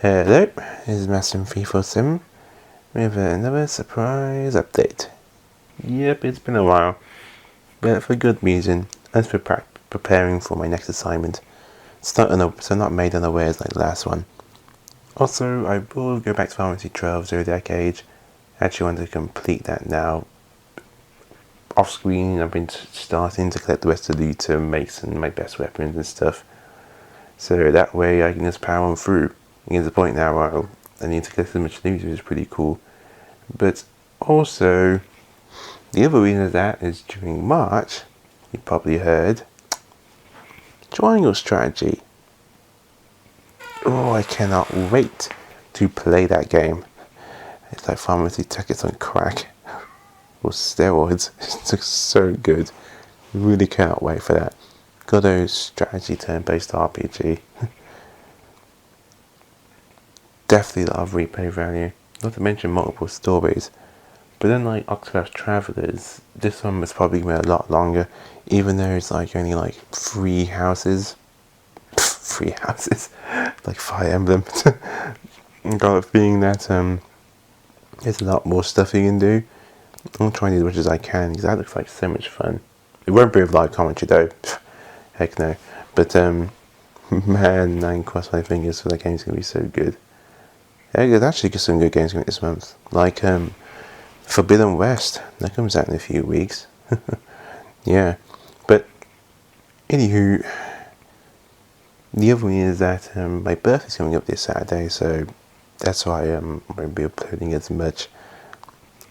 Hello, this is Master347 with another surprise update. Yep, it's been a while, but for good reason. As for preparing for my next assignment, so not made unawares like the last one. Also, I will go back to Pharmacy 12 Zodiac Age. I actually want to complete that now. Off screen, I've been starting to collect the rest of the loot to make my best weapons and stuff. So that way I can just power on through. And get to the point now where I need to collect as much loot, which is pretty cool. But also, the other reason of that is during March, you probably heard, Triangle Strategy. Oh, I cannot wait to play that game. It's like Pharmacy Tickets on crack. Or steroids. It looks so good. Really cannot wait for that. Got a strategy turn-based RPG. Definitely a lot of replay value. Not to mention multiple stories. But unlike Octopath Travelers, this one was probably going to be a lot longer. Even though it's like only like 3 houses. 3 houses. Like Fire Emblem. Got a feeling that there's a lot more stuff you can do. I'm trying to do as much as I can because that looks like so much fun. It won't be with live commentary though. Heck no. But man, I can cross my fingers for that game's going to be so good. Yeah, there's actually some good games coming this month. Like Forbidden West. That comes out in a few weeks. Yeah. But anywho, the other thing is that my birthday's coming up this Saturday, so that's why I won't be uploading as much.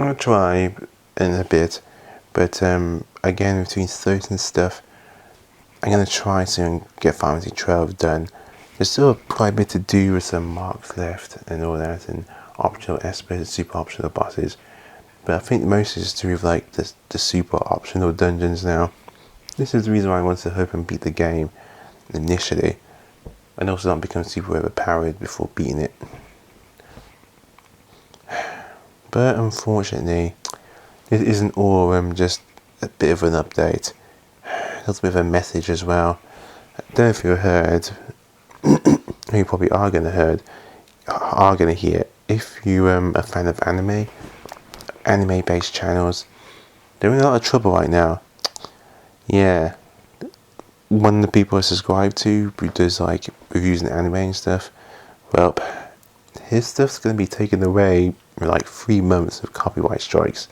I'll try in a bit, but again, between certain stuff, I'm going to try to get Pharmacy 12 done. There's still quite a bit to do with some marks left and all that, and optional espers and super optional bosses. But I think most is to do with like the super optional dungeons now. This is the reason why I wanted to hope and beat the game initially, and also not become super overpowered before beating it. But unfortunately, this isn't all just a bit of an update. There's a bit of a message as well. I don't know if you heard, you probably are going to hear. If you are a fan of anime-based channels, they're in a lot of trouble right now. Yeah, one of the people I subscribe to who does like reviews and anime and stuff, well, his stuff's going to be taken away in like 3 months of copyright strikes.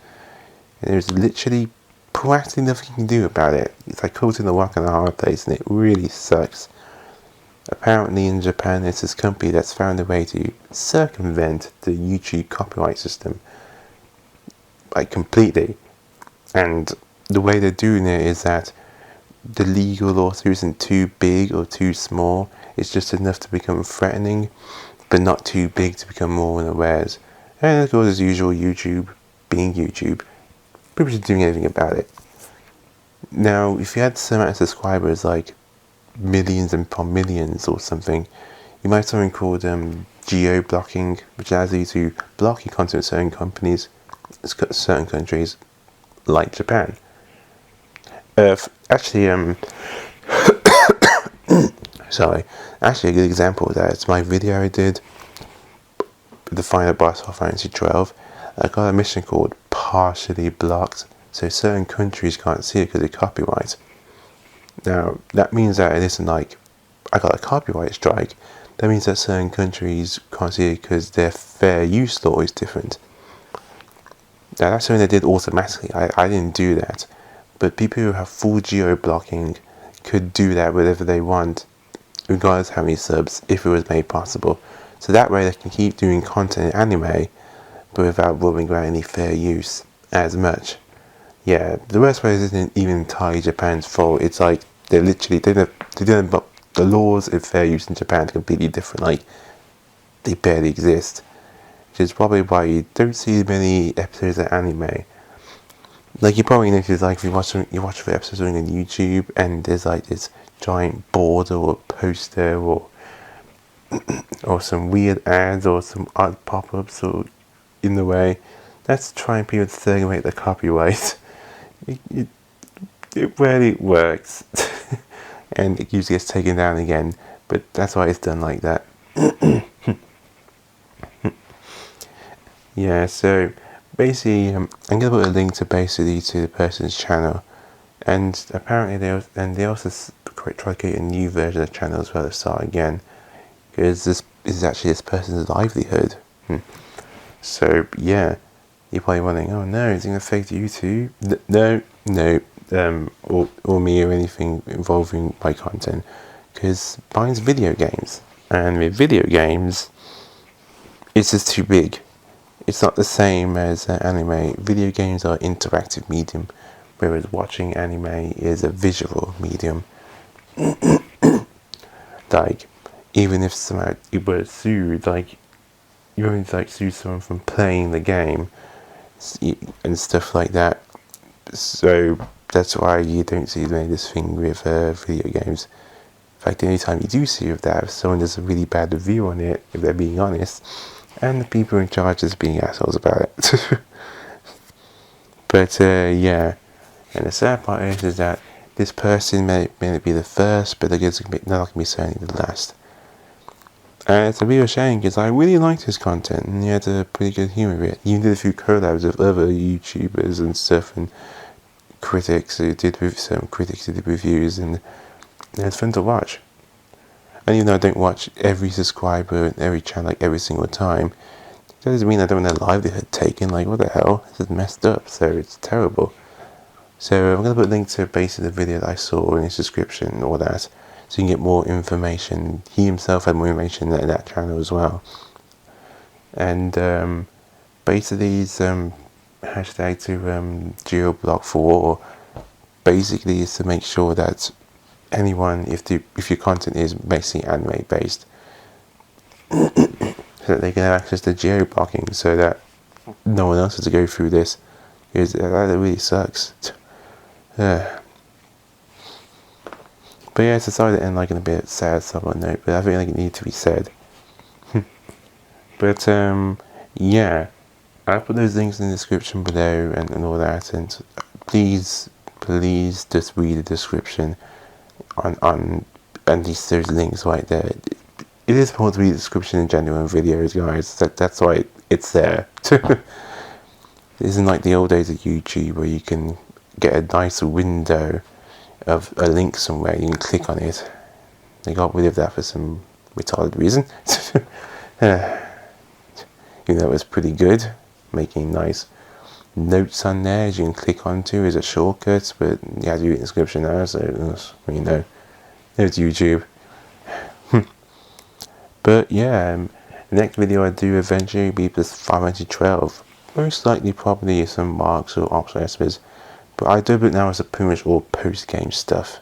And there's literally practically nothing you can do about it. It's like caught in a rock and a hard place, and it really sucks. Apparently in Japan, there's this company that's found a way to circumvent the YouTube copyright system, like completely. And the way they're doing it is that the legal author isn't too big or too small. It's just enough to become threatening, but not too big to become more unawares. And of course, as usual, YouTube being YouTube, people just doing anything about it. Now, if you had some amount of subscribers, like millions and upon millions or something, you might have something called Geo Blocking, which allows you to block your content in certain companies, certain countries, like Japan. Actually, a good example of that is my video I did, the final boss of Fantasy 12. I got a mission called Partially Blocked, so certain countries can't see it because of copyright. Now, that means that it isn't like I got a copyright strike. That means that certain countries can't see it because their fair use law is different. Now, that's something they did automatically. I didn't do that. But people who have full geo-blocking could do that whenever they want, regardless of how many subs, if it was made possible. So that way they can keep doing content in anime, but without worrying about any fair use as much. Yeah, the worst way isn't even entirely Japan's fault. It's like they didn't, but the laws of fair use in Japan are completely different. Like, they barely exist. Which is probably why you don't see many episodes of anime. Like, you probably notice, like, if you watch the episodes on YouTube, and there's like this giant board or a poster or some weird ads or some odd pop-ups or in the way, that's trying people to circumvent the copyright. It rarely works. And it usually gets taken down again, but that's why it's done like that. Yeah, so basically, I'm gonna put a link to basically to the person's channel, and apparently they also try to create a new version of the channel as well to start again, because this is actually this person's livelihood. So yeah, you're probably wondering, oh no, is it gonna affect YouTube? No, or me or anything involving my content, because mine's video games, and with video games, it's just too big. It's not the same as anime. Video games are interactive medium, whereas watching anime is a visual medium. Like, even if you were sued, like, you only like sue someone from playing the game and stuff like that. So that's why you don't see this thing with video games. In fact, the only time you do see of that, if someone does a really bad review on it, if they're being honest, and the people in charge is being assholes about it. But yeah, and the sad part is that this person may not be the first, but they're not going to be certainly the last. And it's a real shame, because I really liked his content, and he had a pretty good humour with it. He even did a few collabs with other YouTubers and stuff, and critics who did reviews, and it's fun to watch. And even though I don't watch every subscriber and every channel like every single time, that doesn't mean I don't want their livelihood taken. Like, what the hell? This is messed up, so it's terrible. So I'm going to put a link to basically the video that I saw in his description and all that, so you can get more information. He himself had more information in that channel as well. And basically his hashtag to Geo Block 4 basically is to make sure that anyone, if your content is basically anime based, so that they can have access to Geo Blocking, so that no one else has to go through this, because that really sucks. But yeah, it's decided to end like in a bit sad somewhat note, but I think like it needed to be said. But yeah, I'll put those links in the description below and all that, and please just read the description on at least those links right there. It is important to read the description in genuine videos, guys. That's why it's there. It isn't like the old days of YouTube where you can get a nice window of a link somewhere, you can click on it. They got rid of that for some retarded reason. You know, it was pretty good, making nice notes on there as you can click onto as a shortcut, but you have to do it in the description now, so you know, there's YouTube. But yeah, the next video I do eventually will be plus 512. Most likely probably some marks or optional estimates, but I do it now as a pretty much all post-game stuff.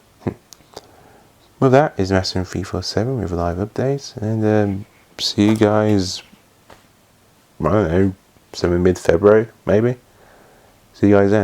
Well, that is Master347 with live updates, and see you guys, I don't know, somewhere mid-February, maybe. See you guys then.